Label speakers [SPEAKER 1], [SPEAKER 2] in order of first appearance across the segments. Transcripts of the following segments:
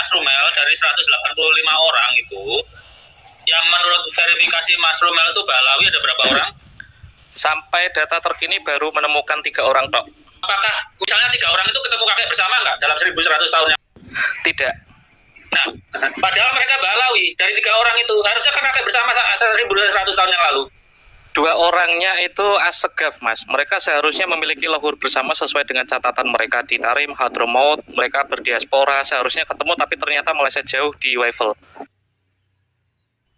[SPEAKER 1] Mas Rumel dari 185 orang itu, yang menurut verifikasi Mas Rumel itu Balawi ada berapa orang?
[SPEAKER 2] Sampai data terkini baru menemukan 3 orang, Dok.
[SPEAKER 1] Apakah misalnya 3 orang itu ketemu kakek bersama nggak dalam 1100 tahun yang?
[SPEAKER 2] Tidak.
[SPEAKER 1] Nah, padahal mereka Balawi dari 3 orang itu harusnya kan kakek bersama 1100 tahun yang lalu.
[SPEAKER 2] 2 orangnya itu Assegaf, Mas. Mereka seharusnya memiliki lahur bersama sesuai dengan catatan mereka di Tarim, Hadramaut. Mereka berdiaspora, seharusnya ketemu tapi ternyata meleset jauh di Waifel.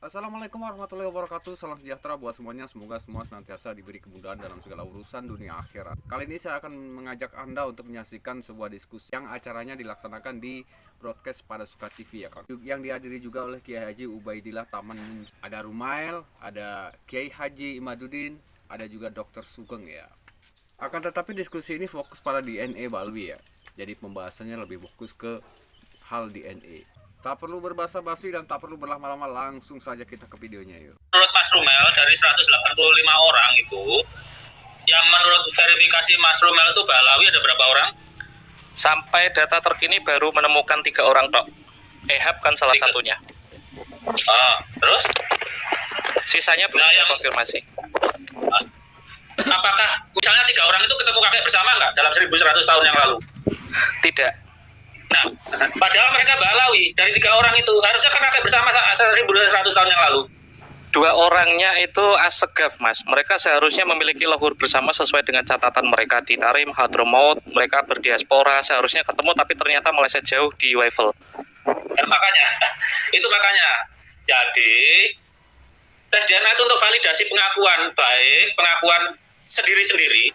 [SPEAKER 3] Assalamualaikum warahmatullahi wabarakatuh. Salam sejahtera buat semuanya. Semoga semua senantiasa diberi kemudahan dalam segala urusan dunia akhirat. Kali ini saya akan mengajak Anda untuk menyaksikan sebuah diskusi yang acaranya dilaksanakan di broadcast pada Suka TV ya, Kak. Yang dihadiri juga oleh Kiai Haji Ubaidillah Taman. Ada Rumail, ada Kiai Haji Imaduddin, ada juga Dr. Sugeng ya. Akan tetapi diskusi ini fokus pada DNA Balwi ya. Jadi pembahasannya lebih fokus ke hal DNA. Tak perlu berbasa-basi dan tak perlu berlama-lama, langsung saja kita ke videonya yuk.
[SPEAKER 1] Menurut Mas Rumel dari 185 orang itu, yang menurut verifikasi Mas Rumel itu Balawi ada berapa orang?
[SPEAKER 2] Sampai data terkini baru menemukan 3 orang, Dok. Ehab kan salah satunya.
[SPEAKER 1] Terus?
[SPEAKER 2] Sisanya belum konfirmasi.
[SPEAKER 1] Apakah misalnya 3 orang itu ketemu kakek bersama nggak dalam 1100 tahun yang lalu?
[SPEAKER 2] Tidak.
[SPEAKER 1] Nah, padahal mereka Balawi dari 3 orang itu harusnya kan kakek bersama 1100 tahun yang lalu.
[SPEAKER 2] 2 orangnya itu Assegaf, Mas. Mereka seharusnya memiliki lahur bersama sesuai dengan catatan mereka di Tarim, Hadramaut. Mereka berdiaspora, seharusnya ketemu tapi ternyata meleset jauh di Waifel.
[SPEAKER 1] Makanya jadi tes DNA itu untuk validasi pengakuan, baik pengakuan sendiri-sendiri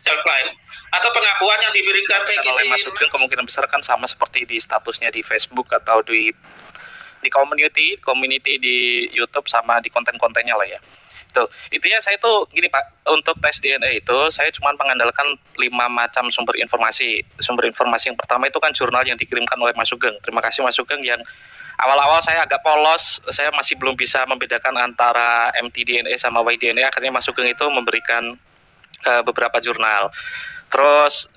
[SPEAKER 1] self claim atau pengakuan yang diverifikasi
[SPEAKER 2] oleh Mas Sugeng kemungkinan besar kan sama seperti di statusnya di Facebook atau di community di YouTube sama di konten-kontennya lah ya. Intinya saya tuh gini Pak, untuk tes DNA itu saya cuma mengandalkan 5 macam sumber informasi. Sumber informasi yang pertama itu kan jurnal yang dikirimkan oleh Mas Sugeng. Terima kasih Mas Sugeng, yang awal-awal saya agak polos, saya masih belum bisa membedakan antara mtDNA sama yDNA. Akhirnya Mas Sugeng itu memberikan beberapa jurnal. Terus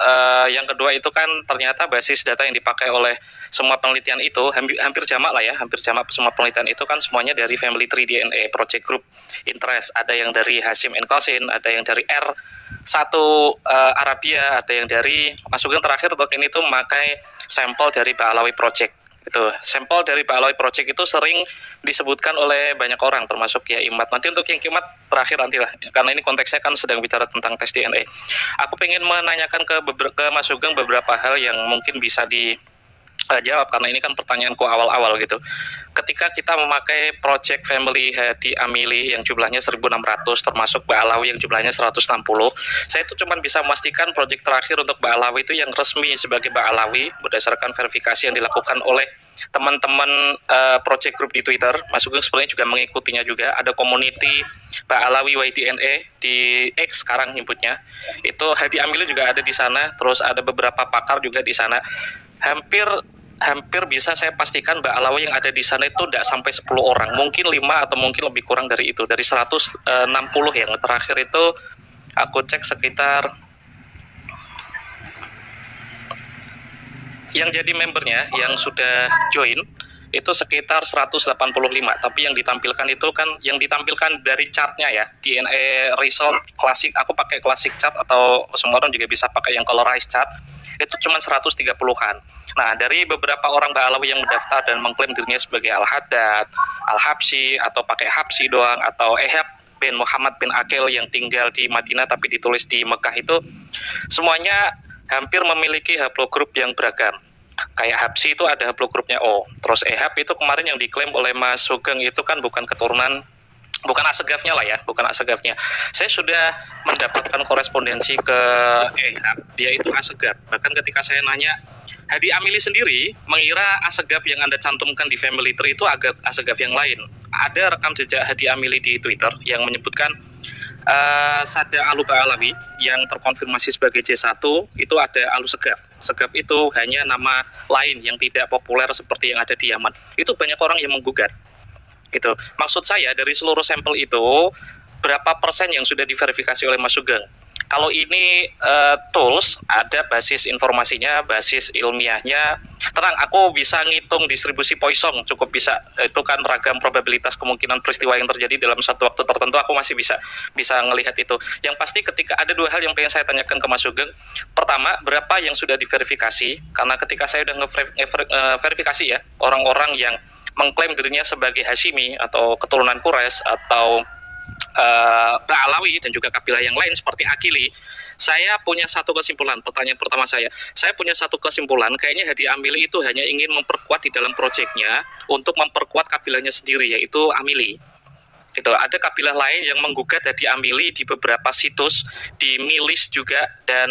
[SPEAKER 2] yang kedua itu kan ternyata basis data yang dipakai oleh semua penelitian itu hampir jamak lah ya, hampir jamak semua penelitian itu kan semuanya dari Family Tree DNA, Project Group Interest, ada yang dari Hashim and Qasim, ada yang dari R1 Arabia, ada yang dari Mas Sugeng terakhir untuk ini tuh memakai sampel dari Ba'alawi Project. Itu sampel dari Ba'alawi Project itu sering disebutkan oleh banyak orang termasuk ya Imat. Nanti untuk yang Imat terakhir nantilah, karena ini konteksnya kan sedang bicara tentang tes DNA. Aku pengen menanyakan ke Mas Sugeng beberapa hal yang mungkin bisa dijawab karena ini kan pertanyaanku awal-awal gitu. Ketika kita memakai Project Family Hadi Amili yang jumlahnya 1.600 termasuk Ba'alawi yang jumlahnya 160, saya itu cuma bisa memastikan project terakhir untuk Ba'alawi itu yang resmi sebagai Ba'alawi berdasarkan verifikasi yang dilakukan oleh teman-teman Project Group di Twitter. Mas Sugeng sebenarnya juga mengikutinya juga. Ada community Ba'alawi YDNA di X sekarang nyebutnya. Itu Hadi Amili juga ada di sana. Terus ada beberapa pakar juga di sana. Hampir bisa saya pastikan Ba'alawi yang ada di sana itu tidak sampai 10 orang, mungkin 5 atau mungkin lebih kurang dari itu. Dari 160 yang terakhir itu aku cek sekitar yang jadi membernya yang sudah join itu sekitar 185, tapi yang ditampilkan itu kan yang ditampilkan dari chartnya ya, DNA result klasik, aku pakai classic chart atau semua orang juga bisa pakai yang colorized chart, itu cuma 130-an. Nah, dari beberapa orang Ba'alawi yang mendaftar dan mengklaim dirinya sebagai Al-Haddad, Al-Habsyi, atau pakai Habsyi doang, atau Ehab bin Muhammad bin Aqil yang tinggal di Madinah tapi ditulis di Mekah, itu semuanya hampir memiliki haplogrup yang beragam. Kayak Habsyi itu ada haplogrupnya O. Terus Ehab itu kemarin yang diklaim oleh Mas Sugeng itu kan bukan keturunan, bukan Assegafnya lah ya, bukan Assegafnya. Saya sudah mendapatkan korespondensi ke Ehab, dia itu Assegaf. Bahkan ketika saya nanya, Hadi Amili sendiri mengira Assegaf yang Anda cantumkan di Family Tree itu agak Assegaf yang lain. Ada rekam jejak Hadi Amili di Twitter yang menyebutkan Sada Alu Ba'alawi yang terkonfirmasi sebagai J1 itu ada Alu Segaf. Segaf itu hanya nama lain yang tidak populer seperti yang ada di Yaman. Itu banyak orang yang menggugat. Itu maksud saya dari seluruh sampel itu berapa persen yang sudah diverifikasi oleh Mas Sugeng? Kalau ini tools, ada basis informasinya, basis ilmiahnya. Tenang, aku bisa ngitung distribusi Poisson, cukup bisa. Itu kan ragam probabilitas kemungkinan peristiwa yang terjadi dalam satu waktu tertentu, aku masih bisa ngelihat itu. Yang pasti ketika ada dua hal yang pengen saya tanyakan ke Mas Sugeng. Pertama, berapa yang sudah diverifikasi? Karena ketika saya udah verifikasi ya, orang-orang yang mengklaim dirinya sebagai Hashimi atau keturunan Quraisy atau Ba'alawi dan juga kabilah yang lain seperti Akili, saya punya satu kesimpulan. Pertanyaan pertama saya punya satu kesimpulan, kayaknya Hadi Amili itu hanya ingin memperkuat di dalam proyeknya untuk memperkuat kabilahnya sendiri, yaitu Amili. Itu ada kabilah lain yang menggugat Hadi Amili di beberapa situs, di Milis juga, dan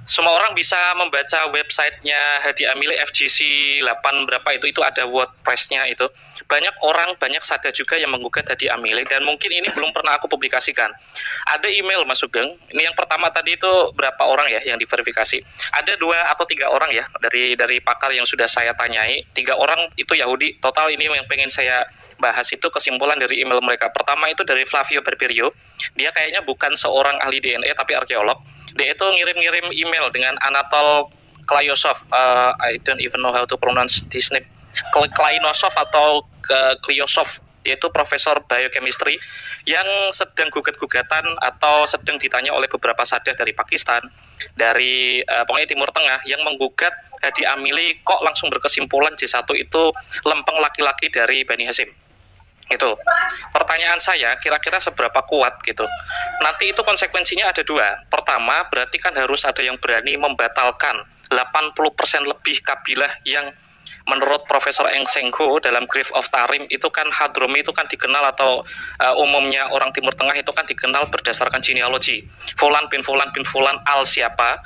[SPEAKER 2] semua orang bisa membaca websitenya Hadi Amili, FGC 8 berapa itu ada WordPress-nya itu. Banyak orang, banyak sadar juga yang menggugat Hadi Amili, dan mungkin ini belum pernah aku publikasikan. Ada email Mas Sugeng, ini yang pertama tadi itu berapa orang ya yang diverifikasi. Ada 2 atau 3 orang ya dari pakar yang sudah saya tanyai. 3 orang itu Yahudi. Total ini yang pengen saya bahas itu kesimpulan dari email mereka. Pertama itu dari Flavio Barberio. Dia kayaknya bukan seorang ahli DNA tapi arkeolog. Dia itu ngirim-ngirim email dengan Anatol Klayosov, I don't even know how to pronounce his name, Klaynosov atau Klyosov. Dia itu profesor biochemistry yang sedang gugat-gugatan atau sedang ditanya oleh beberapa sadar dari Pakistan, dari pokoknya Timur Tengah, yang menggugat Hadi Amili kok langsung berkesimpulan J1 itu lempeng laki-laki dari Bani Hashim. Itu pertanyaan saya, kira-kira seberapa kuat gitu. Nanti itu konsekuensinya ada 2. Pertama, berarti kan harus ada yang berani membatalkan 80% lebih kabilah yang menurut Profesor Eng Seng Ho dalam Grave of Tarim itu kan Hadromi itu kan dikenal, atau umumnya orang Timur Tengah itu kan dikenal berdasarkan genealogi. Fulan bin Fulan bin Fulan al siapa.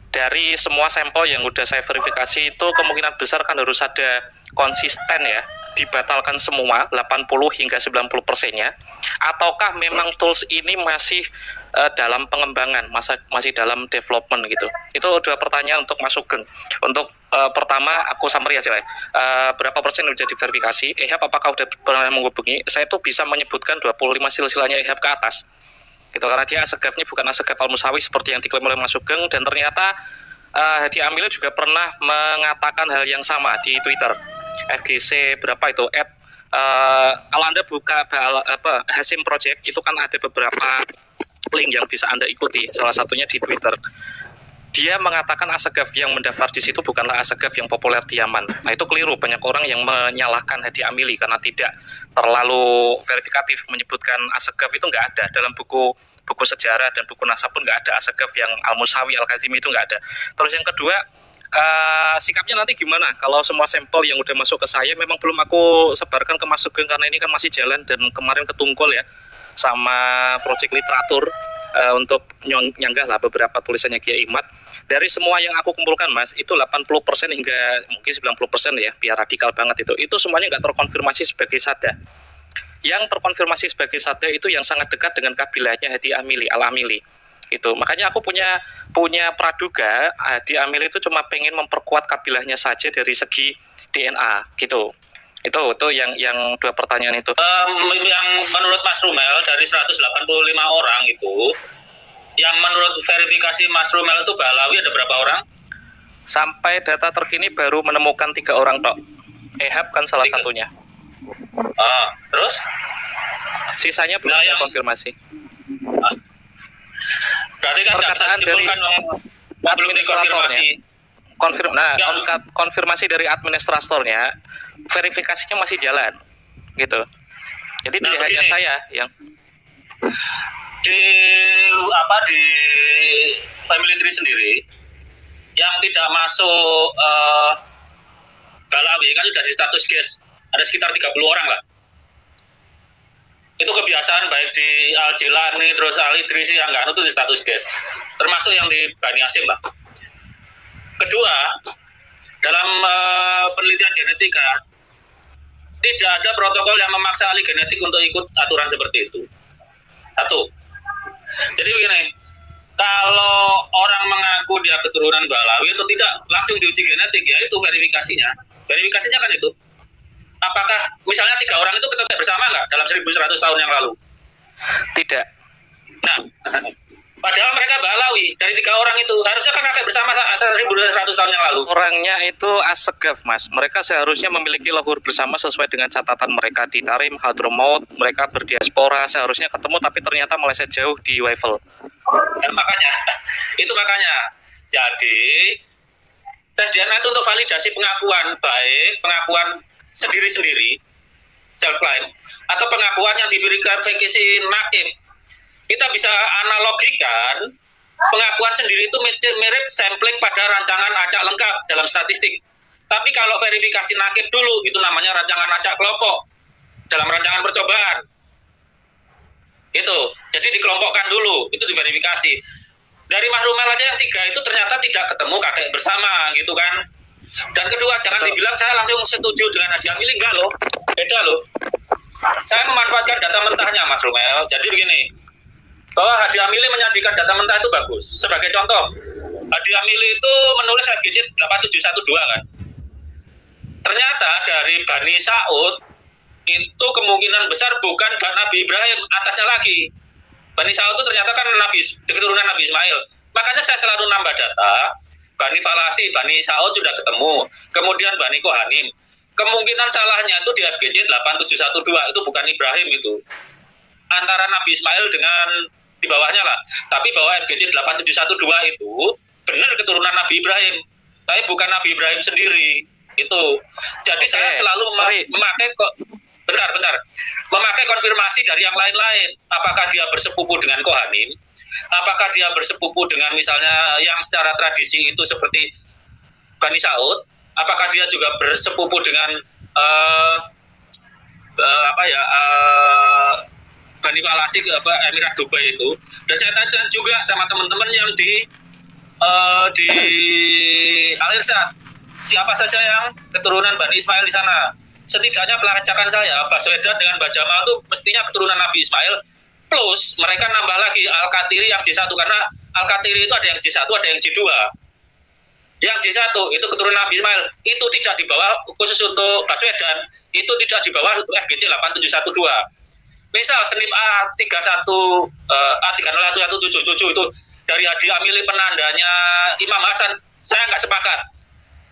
[SPEAKER 2] Dari semua sampel yang udah saya verifikasi itu kemungkinan besar kan harus ada konsisten ya, dibatalkan semua 80 hingga 90%-nya, ataukah memang tools ini masih dalam pengembangan, masih dalam development gitu. Itu 2 pertanyaan untuk Mas Sugeng. Untuk pertama aku summary aja lah. Berapa persen sudah diverifikasi? Ehab apakah sudah pernah menghubungi? Saya tuh bisa menyebutkan 25 silsilahnya Ehab ke atas. Gitu, karena dia asegafnya bukan asegaf al-Musawi seperti yang diklaim oleh Mas Sugeng, dan ternyata Hadi Amili juga pernah mengatakan hal yang sama di Twitter. FGC berapa itu kalau Anda buka Hashim Project itu kan ada beberapa link yang bisa Anda ikuti, salah satunya di Twitter. Dia mengatakan asegaf yang mendaftar di situ bukanlah asegaf yang populer di Yaman. Nah itu keliru, banyak orang yang menyalahkan Hadi Amili karena tidak terlalu verifikatif menyebutkan asegaf itu nggak ada dalam buku sejarah dan buku nasab pun nggak ada asegaf yang Al-Musawi, Al-Kazimi itu nggak ada. Terus yang kedua, sikapnya nanti gimana kalau semua sampel yang udah masuk ke saya memang belum aku sebarkan ke Mas Sugeng karena ini kan masih jalan, dan kemarin ketungkol ya sama proyek literatur untuk nyanggah lah beberapa tulisannya Kiai Imad. Dari semua yang aku kumpulkan Mas, itu 80% hingga mungkin 90% ya, biar radikal banget itu semuanya nggak terkonfirmasi sebagai sada. Yang terkonfirmasi sebagai sada itu yang sangat dekat dengan kabilahnya Hadi Amili, Al-Amili. Itu makanya aku punya praduga Hadi Amili itu cuma pengen memperkuat kabilahnya saja dari segi DNA gitu. Itu yang 2 pertanyaan itu.
[SPEAKER 1] Yang menurut Mas Rumel dari 185 orang itu, yang menurut verifikasi Mas Rumel itu Ba'alawi ada berapa orang?
[SPEAKER 2] Sampai data terkini baru menemukan 3 orang tok. Ehab kan salah satunya.
[SPEAKER 1] Terus?
[SPEAKER 2] Sisanya belum ada konfirmasi.
[SPEAKER 1] Berarti kan
[SPEAKER 2] perkataan dari administratornya. Konfirmasi dari administratornya, verifikasinya masih jalan, gitu. Jadi tidak hanya saya yang
[SPEAKER 1] di family tree sendiri yang tidak masuk Ba'alawi kan sudah di status guest, ada sekitar 30 orang lah. Itu kebiasaan baik di Al-Jilani terus Al-Idrisi yang nggak itu di status guest, termasuk yang di Bani Hashim lah. Kedua, dalam penelitian genetika tidak ada protokol yang memaksa ahli genetik untuk ikut aturan seperti itu. Satu. Jadi begini, kalau orang mengaku dia keturunan Ba'alawi atau tidak, langsung diuji genetik, ya itu verifikasinya. Verifikasinya kan itu. Apakah misalnya 3 orang itu ketemu bersama nggak dalam 1100 tahun yang lalu?
[SPEAKER 2] Tidak.
[SPEAKER 1] Nah, Padahal mereka Balawi dari 3 orang itu harusnya kan kakek bersama 1.200 tahun yang lalu.
[SPEAKER 2] Orangnya itu Assegaf, Mas. Mereka seharusnya memiliki leluhur bersama sesuai dengan catatan mereka di Tarim, Hadramaut. Mereka berdiaspora, seharusnya ketemu, tapi ternyata meleset jauh di Waifel.
[SPEAKER 1] Makanya, itu makanya. Jadi, tes DNA itu untuk validasi pengakuan, baik pengakuan sendiri-sendiri, self-claim, atau pengakuan yang diverifikasi nakib. Kita bisa analogikan pengakuan sendiri itu mirip sampling pada rancangan acak lengkap dalam statistik. Tapi kalau verifikasi nakib dulu, itu namanya rancangan acak kelompok dalam rancangan percobaan. Itu, jadi dikelompokkan dulu, itu diverifikasi. Dari Mas Rumel aja yang 3 itu ternyata tidak ketemu kakek bersama, gitu kan. Dan kedua, jangan dibilang saya langsung setuju dengan hadiah milih, enggak loh, beda loh. Saya memanfaatkan data mentahnya, Mas Rumel. Jadi begini, bahwa hadiah milih menyajikan data mentah itu bagus. Sebagai contoh, hadiah milih itu menulis FGC 8712 kan. Ternyata dari Bani Saud itu kemungkinan besar bukan Nabi Ibrahim, atasnya lagi. Bani Saud itu ternyata kan keturunan Nabi Ismail. Makanya saya selalu nambah data. Bani Falasi, Bani Saud sudah ketemu. Kemudian Bani Kohanim. Kemungkinan salahnya itu di FGC 8712 itu bukan Ibrahim itu. Antara Nabi Ismail dengan di bawahnya lah. Tapi bahwa FGC 8712 itu benar keturunan Nabi Ibrahim. Tapi bukan Nabi Ibrahim sendiri. Itu. Jadi saya selalu memakai memakai konfirmasi dari yang lain-lain. Apakah dia bersepupu dengan Kohanim? Apakah dia bersepupu dengan misalnya yang secara tradisi itu seperti Bani Saud? Apakah dia juga bersepupu dengan Bani Falasi Emirat Dubai itu. Dan saya tanya juga sama teman-teman yang di Al-Irsyad, siapa saja yang keturunan Bani Ismail di sana. Setidaknya pelacakan saya, Baswedan dengan Mbak Jamal itu mestinya keturunan Nabi Ismail, plus mereka nambah lagi Al-Qatiri yang J1, karena Al-Qatiri itu ada yang J1, ada yang J2. Yang J1 itu keturunan Nabi Ismail, itu tidak di bawah, khusus untuk Baswedan, itu tidak di bawah FGC 8712. Misal senip A3011777 itu dari hadiah milih penandanya Imam Hasan, saya nggak sepakat.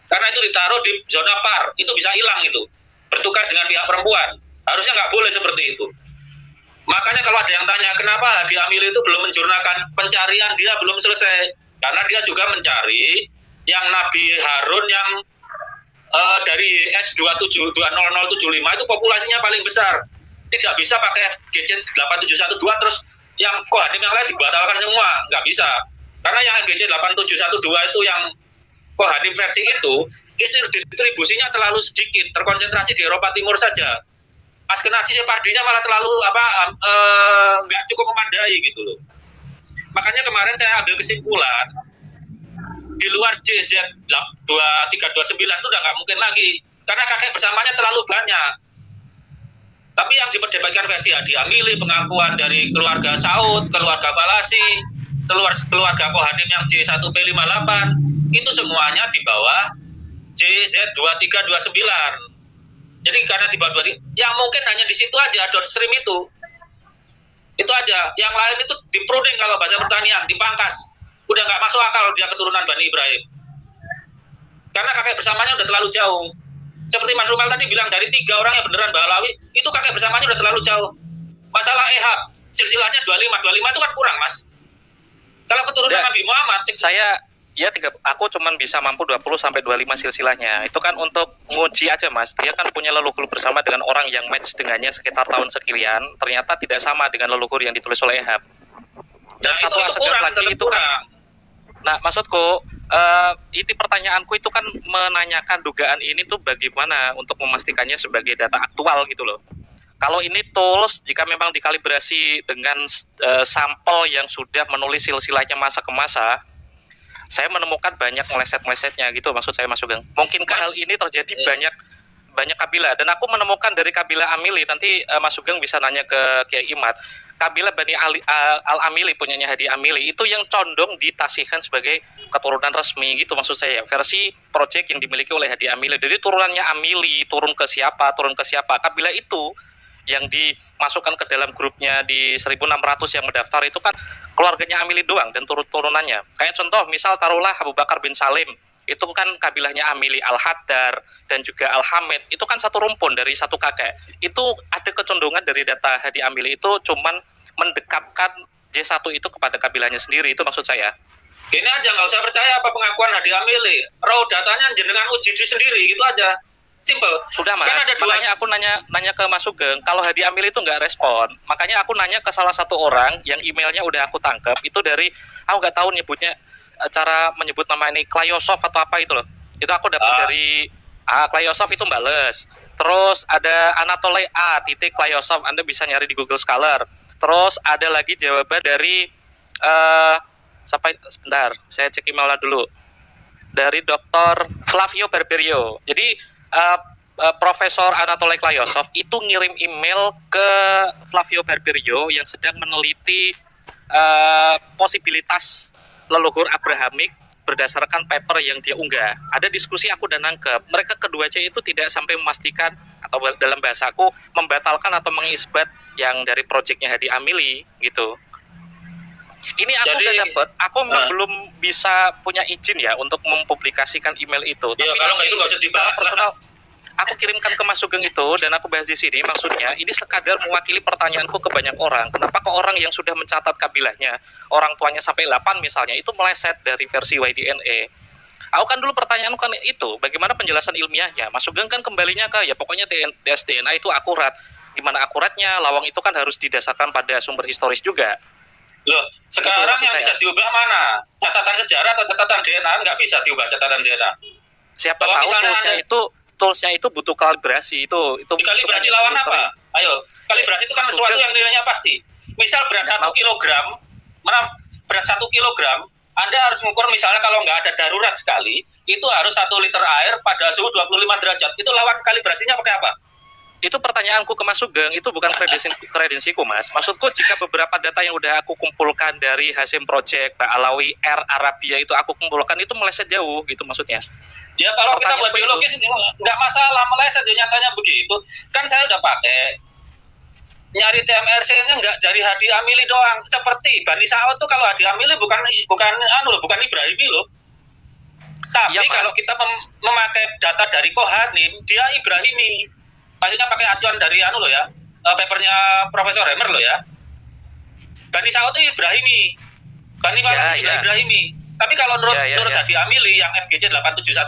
[SPEAKER 1] Karena itu ditaruh di zona par, itu bisa hilang itu. Bertukar dengan pihak perempuan. Harusnya nggak boleh seperti itu. Makanya kalau ada yang tanya, kenapa hadiah milih itu belum menjurnalkan pencarian, dia belum selesai. Karena dia juga mencari yang Nabi Harun yang dari S20075 itu populasinya paling besar. Tidak bisa pakai FGC 8712 terus yang Kohanim yang lain dibatalkan semua, nggak bisa. Karena yang FGC 8712 itu yang Kohanim versi itu distribusinya terlalu sedikit, terkonsentrasi di Eropa Timur saja. Askenazi Separdinya malah terlalu nggak cukup memadai gitu loh. Makanya kemarin saya ambil kesimpulan di luar JZ 2329 itu udah nggak mungkin lagi karena kakek bersamanya terlalu banyak. Tapi yang diperdebatkan versi hadiah milih, pengakuan dari keluarga Saud, keluarga Falasi, keluarga Kohanim yang J1P58 itu semuanya di bawah JZ2329. Jadi karena di bawah yang mungkin hanya di situ aja downstream itu aja. Yang lain itu dipruning kalau bahasa pertanian, dipangkas. Udah nggak masuk akal dia keturunan Bani Ibrahim. Karena kakek bersamanya udah terlalu jauh. Seperti Mas Rumal tadi bilang dari 3 orang yang beneran Balawi, itu kakek bersamanya udah terlalu jauh. Masalah Ehab, silsilahnya 25 itu kan kurang, Mas. Kalau keturunan Nabi Muhammad,
[SPEAKER 2] aku cuman bisa mampu 20 sampai 25 silsilahnya. Itu kan untuk nguji aja, Mas. Dia kan punya leluhur bersama dengan orang yang match dengannya sekitar tahun sekian, ternyata tidak sama dengan leluhur yang ditulis oleh Ehab. Dan satu Assegaf lagi itu kan. Nah, maksudku itu pertanyaanku itu kan menanyakan dugaan ini tuh bagaimana untuk memastikannya sebagai data aktual gitu loh. Kalau ini tools jika memang dikalibrasi dengan sampel yang sudah menulis silsilahnya masa ke masa, saya menemukan banyak meleset-melesetnya gitu maksud saya Mas Sugeng. Mungkinkah hal ini terjadi banyak kabilah, dan aku menemukan dari kabilah Amili, nanti Mas Sugeng bisa nanya ke Kiai Imad. Kabilah Bani Al-Amili punyanya Hadi Amili itu yang condong ditasihkan sebagai keturunan resmi gitu maksud saya, versi project yang dimiliki oleh Hadi Amili. Jadi turunannya Amili turun ke siapa, kabilah itu yang dimasukkan ke dalam grupnya di 1.600 yang mendaftar itu kan keluarganya Amili doang dan turun-turunannya. Kayak contoh misal taruhlah Abu Bakar bin Salim, itu kan kabilahnya Amili, Al-Haddar dan juga Al-Hamid, itu kan satu rumpun dari satu kakek. Itu ada kecondongan dari data Hadi Amili itu cuman mendekatkan J1 itu kepada kabilahnya sendiri, itu maksud saya.
[SPEAKER 1] Ini aja nggak usah percaya apa pengakuan Hadi Amili, raw datanya jenengan uji sendiri, gitu aja. Simple.
[SPEAKER 2] Sudah Mas,
[SPEAKER 1] kan
[SPEAKER 2] makanya aku nanya ke Mas Sugeng, kalau Hadi Amili itu nggak respon, makanya aku nanya ke salah satu orang yang emailnya udah aku tangkap, itu dari, aku nggak tahu nyebutnya, cara menyebut nama ini, Klayosov atau apa itu loh, itu aku dapat dari Klayosov itu Mbak Les, terus ada Anatole A. Klayosov, Anda bisa nyari di Google Scholar, terus ada lagi jawaban dari, sebentar, saya cek emailnya dulu, dari Dr. Flavio Barberio. Jadi Profesor Anatole Klayosov itu ngirim email ke Flavio Barberio yang sedang meneliti posibilitas leluhur Abrahamik berdasarkan paper yang dia unggah. Ada diskusi aku dan nangkep. Mereka kedua itu tidak sampai memastikan atau dalam bahasaku membatalkan atau mengisbat yang dari proyeknya Hadi Amili gitu. Ini aku udah dapat, aku belum bisa punya izin ya untuk mempublikasikan email itu.
[SPEAKER 1] Ya, tapi kalau itu nggak usah dibahas
[SPEAKER 2] personal, aku kirimkan ke Mas Sugeng itu dan aku bahas di sini. Maksudnya ini sekadar mewakili pertanyaanku ke banyak orang. Kenapa ke orang yang sudah mencatat kabilahnya, orang tuanya sampai 8 misalnya, itu meleset dari versi YDNA. Aku kan dulu pertanyaanku kan itu, bagaimana penjelasan ilmiahnya? Mas Sugeng kan kembalinya ke ya pokoknya DNA itu akurat. Gimana akuratnya? Lawang itu kan harus didasarkan pada sumber historis juga.
[SPEAKER 1] Loh, sekarang yang bisa diubah mana? Catatan sejarah atau catatan DNA? Nggak bisa diubah catatan DNA.
[SPEAKER 2] Siapa tahu toolsnya itu butuh kalibrasi. Itu
[SPEAKER 1] kalibrasi lawan apa? Ayo, kalibrasi itu kan sesuatu yang nilainya pasti. Misal berat 1 kilogram, berat 1 kilogram, Anda harus mengukur misalnya kalau nggak ada darurat sekali, itu harus 1 liter air pada suhu 25 derajat. Itu lawan kalibrasinya pakai apa?
[SPEAKER 2] Itu pertanyaanku ke Mas Sugeng, itu bukan kredensiku Mas. Maksudku jika beberapa data yang udah aku kumpulkan dari Hasim Project, Pak Alawi, R Arabia itu aku kumpulkan, itu meleset jauh gitu maksudnya.
[SPEAKER 1] Ya kalau kita buat biologis nggak masalah meleset, ya nyatanya begitu. Kan saya udah pakai nyari TMRC-nya nggak dari Hadi Amili doang. Seperti Bani Sa'ud tuh kalau Hadi Amili bukan Ibrahimi loh. Tapi ya, kalau kita memakai data dari Kohanim, dia Ibrahimi. Maksudnya pakai acuan dari papernya Profesor Remer loh ya. Bani Sa'ud itu Ibrahimi. Bani Sa'ud Ibrahimi. Tapi kalau menurut Hadi Amili yang FGC 8712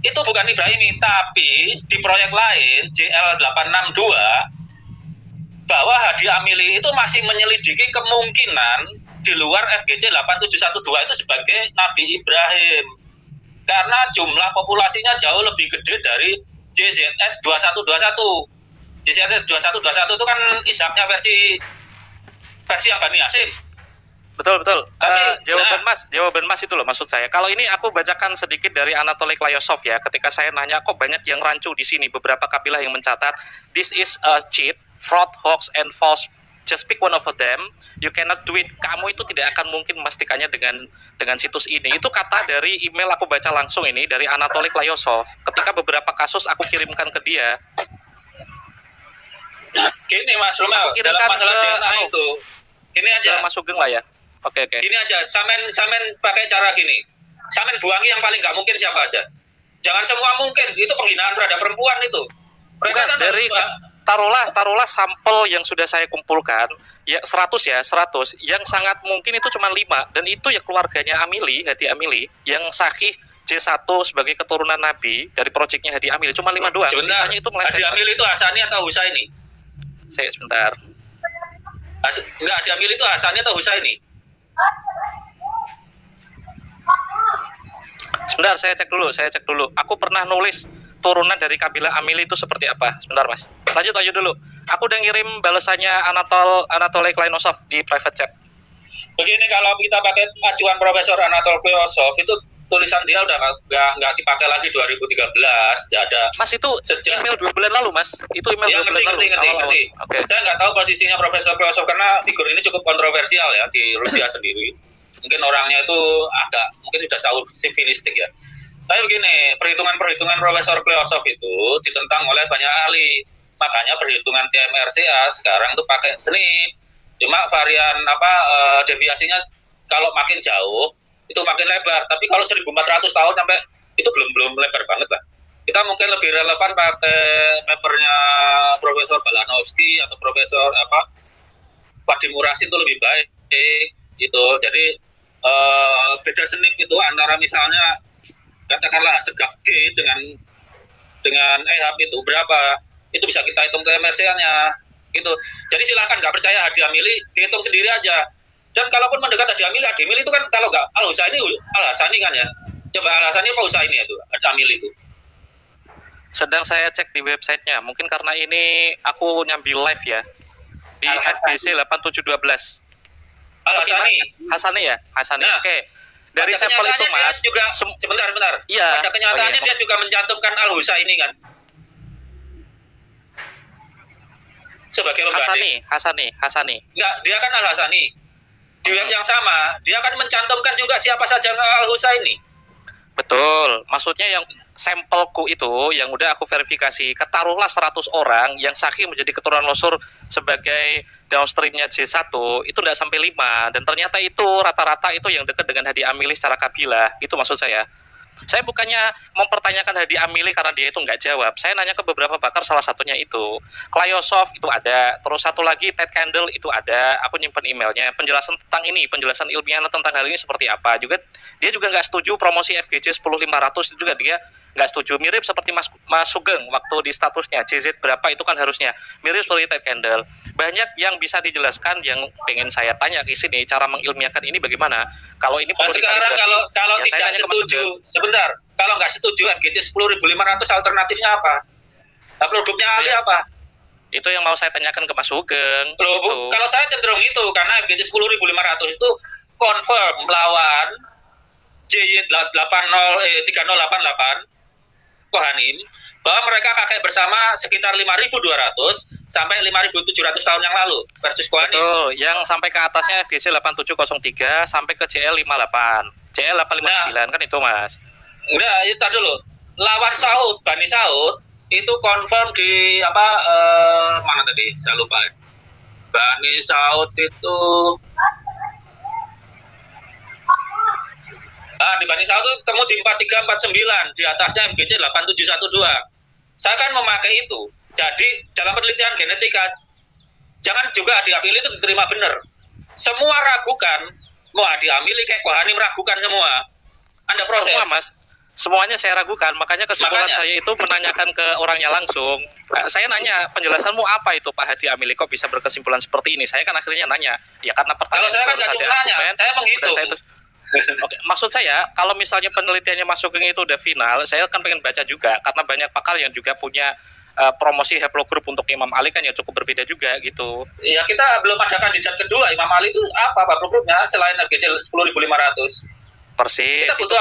[SPEAKER 1] itu bukan Ibrahimi, tapi di proyek lain JL 862 bahwa Hadi Amili itu masih menyelidiki kemungkinan di luar FGC 8712 itu sebagai Nabi Ibrahim. Karena jumlah populasinya jauh lebih gede dari JZS 2121. JZS 2121 itu kan Ishaknya versi yang Bani Hasim.
[SPEAKER 2] Betul. Jawaban Mas itu loh maksud saya. Kalau ini aku bacakan sedikit dari Anatole Klayosov ya. Ketika saya nanya kok banyak yang rancu di sini, beberapa kabilah yang mencatat this is a cheat, fraud, hoax, and false. Just pick one of them. You cannot do it. Kamu itu tidak akan mungkin memastikannya dengan situs ini. Itu kata dari email aku baca langsung ini dari Anatole Klayosov. Ketika beberapa kasus aku kirimkan ke dia.
[SPEAKER 1] Gini Mas Romel, dalam masalah DNA itu, gini aja.
[SPEAKER 2] Mas Sugeng lah ya. Oke.
[SPEAKER 1] Gini aja, samen pakai cara gini. Samen buangi yang paling nggak mungkin siapa aja. Jangan semua mungkin. Itu penghinaan terhadap perempuan itu.
[SPEAKER 2] Bukan dari taruhlah sampel yang sudah saya kumpulkan ya 100 yang sangat mungkin itu cuma 5 dan itu ya keluarganya Amili, Hadi Amili yang sahih J1 sebagai keturunan Nabi dari proyeknya Hadi Amili cuma 5 doang.
[SPEAKER 1] Sebentar,
[SPEAKER 2] itu meleset.
[SPEAKER 1] Hadi Amili itu Hasani atau Husaini?
[SPEAKER 2] Saya sebentar.
[SPEAKER 1] Enggak, Hadi Amili itu Hasani atau Husaini?
[SPEAKER 2] Sebentar, saya cek dulu. Aku pernah nulis turunan dari kabilah Amili itu seperti apa. Sebentar Mas. Lanjut aja dulu. Aku udah ngirim balasannya Anatole Klayosov di private chat.
[SPEAKER 1] Begini, kalau kita pakai acuan Profesor Anatole Klayosov itu tulisan dia udah nggak dipakai lagi 2013, nggak ada.
[SPEAKER 2] Mas itu email 2 bulan lalu Mas. Itu email 2 bulan lalu.
[SPEAKER 1] Ngerti. Okay. Saya nggak tahu posisinya Profesor Klayosov karena figur ini cukup kontroversial ya di Rusia sendiri. Mungkin orangnya itu mungkin udah jauh sivilistik ya. Tapi begini, perhitungan Profesor Klayosov itu ditentang oleh banyak ahli. makanya perhitungan TMRCA sekarang tuh pakai SNP. Cuma varian deviasinya kalau makin jauh itu makin lebar. Tapi kalau 1400 tahun sampai itu belum lebar banget lah. Kita mungkin lebih relevan pakai papernya Profesor Balanowski atau Profesor Wadim Murasin itu lebih baik gitu. Jadi beda SNP itu antara misalnya katakanlah segaf G dengan EHAP itu berapa, itu bisa kita hitung TMRCA-nya gitu. Jadi silakan nggak percaya hadiah milih, dihitung sendiri aja. Dan kalaupun mendekat hadiah milih itu kan kalau nggak Al-Husani kan ya. Coba Al-Husani apa Husaini itu hadiah milih itu.
[SPEAKER 2] Sedang saya cek di websitenya, mungkin karena ini aku nyambi live ya di FBC 8712. Hasani ya? Hasani. Nah, oke. Dari sampel itu Mas
[SPEAKER 1] juga sebentar.
[SPEAKER 2] Iya.
[SPEAKER 1] Pada kenyataannya dia juga mencantumkan Al-Husaini kan. Sebagai pembanding.
[SPEAKER 2] Hasani.
[SPEAKER 1] Enggak, dia kan Al-Hasani. Di web yang sama, dia akan mencantumkan juga siapa saja Al-Husaini.
[SPEAKER 2] Betul. Maksudnya yang sampelku itu yang udah aku verifikasi, ketaruhlah 100 orang yang sahih menjadi keturunan Losur sebagai downstreamnya J1 itu tidak sampai 5, dan ternyata itu rata-rata itu yang dekat dengan Hadi Amili secara kabilah. Itu maksud saya bukannya mempertanyakan Hadi Amili karena dia itu nggak jawab. Saya nanya ke beberapa pakar, salah satunya itu Klayosov itu ada, terus satu lagi Ted Candle itu ada, aku nyimpen emailnya, penjelasan tentang ini, penjelasan ilmiah tentang hal ini seperti apa. Juga dia juga nggak setuju promosi FGJ 10500 itu juga dia nggak setuju. Mirip seperti Mas Sugeng waktu di statusnya CZ berapa itu kan harusnya mirip seperti Ted Candle. Banyak yang bisa dijelaskan yang pengen saya tanya di sini, cara mengilmiahkan ini bagaimana. Kalau ini perlu
[SPEAKER 1] sekarang kalau ya, tidak setuju, sebentar, kalau nggak setuju FGJ 10.500 alternatifnya apa? Nah, produknya Ali apa?
[SPEAKER 2] Itu yang mau saya tanyakan ke Mas Sugeng.
[SPEAKER 1] Kalau saya cenderung itu karena FGJ 10.500 itu confirm lawan J3088 Kohanim bahwa mereka kakek bersama sekitar 5.200 sampai 5.700 tahun yang lalu versus Kohanim.
[SPEAKER 2] Betul, yang sampai ke atasnya FGC 8703 sampai ke JL58, JL859 kan itu Mas.
[SPEAKER 1] Enggak, itu dulu. Lawan Saud, Bani Saud itu confirm di mana tadi? Saya lupa. Bani Saud itu di Bani Saud itu ketemu di 4349, di atasnya FGC 8712. Saya kan memakai itu. Jadi dalam penelitian genetika jangan juga Hadi Amili itu diterima benar. Semua ragukan, mau Hadi Amili kayak Kohanim ragukan semua. Anda proses.
[SPEAKER 2] Semua Mas, semuanya saya ragukan. Makanya kesimpulan saya itu menanyakan ke orangnya langsung. Saya nanya, penjelasanmu apa itu Pak Hadi Amili kok bisa berkesimpulan seperti ini? Saya kan akhirnya nanya, ya karena pertanyaan.
[SPEAKER 1] Kalau saya kan nggak cuma nanya, saya menghitung.
[SPEAKER 2] Oke, maksud saya kalau misalnya penelitiannya Mas Sugeng itu udah final, saya kan pengen baca juga karena banyak pakar yang juga punya promosi haplogroup untuk Imam Ali kan yang cukup berbeda juga gitu.
[SPEAKER 1] Iya, kita belum ada kandidat kedua Imam Ali itu apa haplogrupnya selain FGC 10.500.
[SPEAKER 2] Persis, itu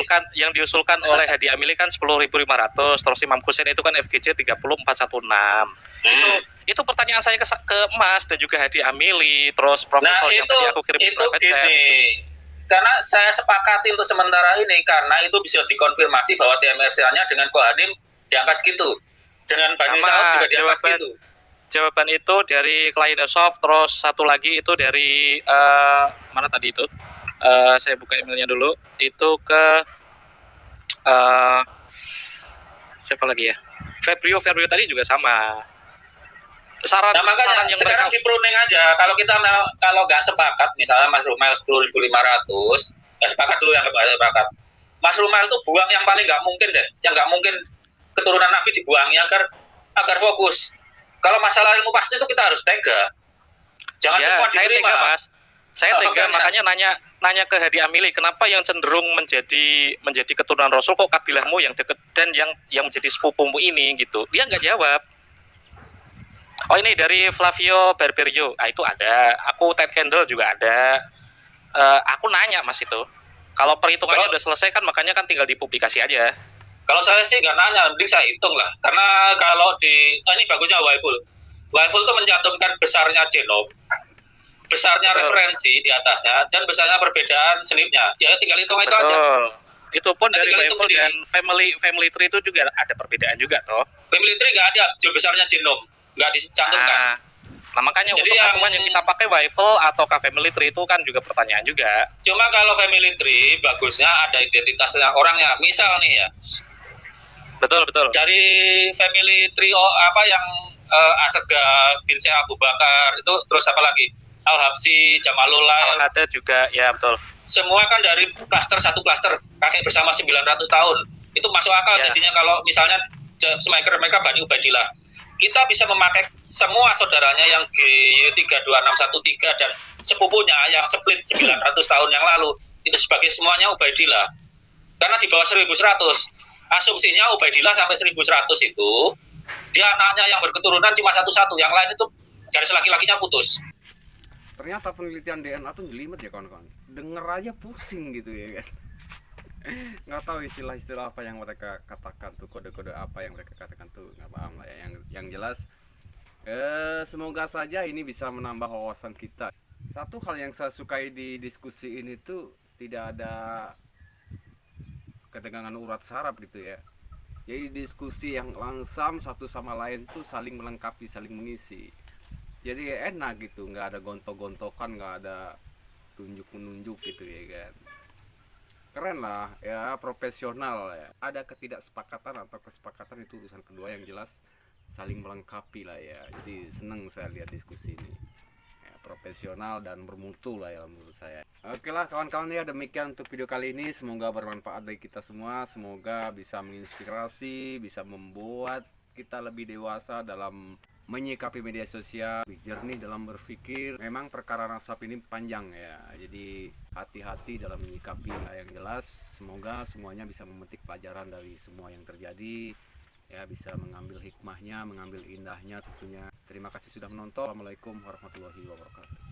[SPEAKER 2] kan yang diusulkan oleh Hadi Amili kan 10.500, terus Imam Husain itu kan FGC 30416. Itu pertanyaan saya ke Mas dan juga Hadi Amili, terus profesor yang tadi aku kirim di private chat.
[SPEAKER 1] Karena saya sepakati untuk sementara ini karena itu bisa dikonfirmasi bahwa TMRCA-nya dengan Kohanim di angka segitu, dengan Bani Saud juga di angka segitu.
[SPEAKER 2] Jawaban itu dari Klayosov, terus satu lagi itu dari mana tadi itu? Saya buka emailnya dulu. Itu ke siapa lagi ya? Febrio tadi juga sama. Saran
[SPEAKER 1] yang sekarang di pruning aja. Kalau kita kalau nggak sepakat, misalnya Mas Rumel 10.500, nggak sepakat dulu yang nggak sepakat. Mas Rumel itu buang yang paling nggak mungkin deh, yang nggak mungkin keturunan Nabi dibuangnya agar fokus. Kalau masalah ilmu pasti itu kita harus tega. Jangan
[SPEAKER 2] ya, saya tega Mas. Saya tega makanya nanya ke Hadi Amili, kenapa yang cenderung menjadi keturunan Rasul kok kabilahmu yang dekat dan yang menjadi sepupumu ini gitu. Dia nggak jawab. Oh ini dari Flavio Barberio, itu ada. Aku Ted Candle juga ada. Aku nanya Mas itu. Kalau perhitungannya udah selesai kan makanya kan tinggal dipublikasi aja.
[SPEAKER 1] Kalau saya sih nggak nanya, mending saya hitung lah. Karena kalau ini bagusnya Waiful itu mencantumkan besarnya genom, besarnya referensi di atasnya, dan besarnya perbedaan SNP-nya. Ya tinggal hitung itu aja.
[SPEAKER 2] itu pun
[SPEAKER 1] Nanti
[SPEAKER 2] dari
[SPEAKER 1] kalian
[SPEAKER 2] WiFi
[SPEAKER 1] tunggu
[SPEAKER 2] dan family tree itu juga ada perbedaan juga toh.
[SPEAKER 1] Family tree nggak ada jumlah besarnya genom, nggak dicantumkan.
[SPEAKER 2] Nah makanya
[SPEAKER 1] Jadi
[SPEAKER 2] untuk acuan yang kita pakai WiFi atau family tree itu kan juga pertanyaan juga.
[SPEAKER 1] Cuma kalau family tree bagusnya ada identitasnya orangnya. Misal nih ya,
[SPEAKER 2] Betul.
[SPEAKER 1] dari family tree apa yang Asegaf bin Syekh Abu Bakar itu, terus apa lagi, Al-Habsyi, Jamalullah,
[SPEAKER 2] Al-Haddad juga ya betul.
[SPEAKER 1] semua kan dari satu klaster kakek bersama 900 tahun. Itu masuk akal
[SPEAKER 2] Ya.
[SPEAKER 1] jadinya kalau misalnya mereka Bani Ubaidillah. Kita bisa memakai semua saudaranya yang GY32613 dan sepupunya yang split 900 tahun yang lalu itu sebagai semuanya Ubaidillah. Karena di bawah 1100 asumsinya Ubaidillah sampai 1100 itu dia anaknya yang berketurunan cuma satu-satu, yang lain itu garis laki-lakinya putus.
[SPEAKER 3] Ternyata penelitian DNA tuh jelimet ya kawan-kawan. Denger aja pusing gitu ya kan. Nggak tahu istilah-istilah apa yang mereka katakan tuh, kode-kode apa yang mereka katakan tuh, nggak paham lah ya. Yang jelas semoga saja ini bisa menambah wawasan kita. Satu hal yang saya sukai di diskusi ini tuh tidak ada ketegangan urat saraf gitu ya. Jadi diskusi yang langsam satu sama lain tuh saling melengkapi, saling mengisi. Jadi enak gitu, nggak ada gontok-gontokan, nggak ada tunjuk-menunjuk gitu ya kan. Keren lah ya, profesional ya. Ada ketidaksepakatan atau kesepakatan itu urusan kedua, yang jelas saling melengkapi lah ya. Jadi seneng saya lihat diskusi ini ya, profesional dan bermutu lah ya menurut saya. Oke lah kawan-kawan ya, demikian untuk video kali ini. Semoga bermanfaat bagi kita semua, semoga bisa menginspirasi, bisa membuat kita lebih dewasa dalam menyikapi media sosial, lebih jernih dalam berpikir. Memang perkara nasab ini panjang ya, jadi hati-hati dalam menyikapi. Yang jelas semoga semuanya bisa memetik pelajaran dari semua yang terjadi ya, bisa mengambil hikmahnya, mengambil indahnya tentunya. Terima kasih sudah menonton. Assalamualaikum warahmatullahi wabarakatuh.